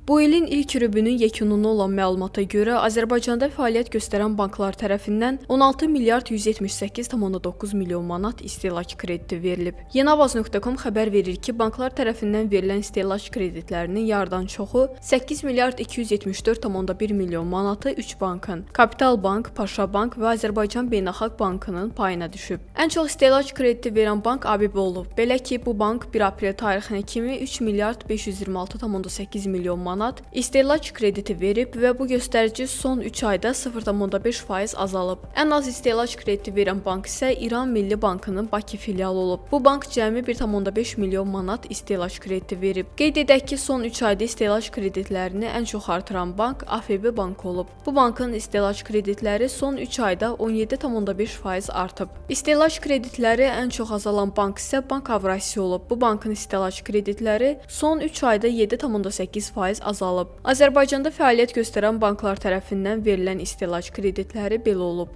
Bu ilin ilk rübünün yekununda olan məlumata görə Azərbaycanda fəaliyyət göstərən banklar tərəfindən 16 milyard 178,9 milyon manat istehlak krediti verilib. Yenavaz.com xəbər verir ki, banklar tərəfindən verilən istehlak kreditlərinin yarıdan çoxu 8 milyard 274,1 milyon manatı 3 bankın, Kapital Bank, Paşa Bank və Azərbaycan Beynəlxalq Bankının payına düşüb. Ən çox istehlak krediti verən bank ABB olub. Belə ki, bu bank 1 aprel tarixinə kimi 3 milyard 526,8 milyon manat istehlak krediti verib və bu göstərici son 3 ayda 0,5% azalıb. Ən az istehlak krediti verən bank isə İran Milli Bankının Bakı filialı olub. Bu bank cəmi 1,5 milyon manat istehlak krediti verib. Qeyd edək ki, son 3 ayda istehlak kreditlərini ən çox artıran bank AFB Bankı olub. Bu bankın istehlak kreditləri son 3 ayda 17,5% artıb. İstehlak kreditləri ən çox azalan bank isə Bank Avrasiya olub. Bu bankın istehlak kreditləri son 3 ayda 7,8% azalıb. Azərbaycanda fəaliyyət göstərən banklar tərəfindən verilən istehlak kreditləri belə olub.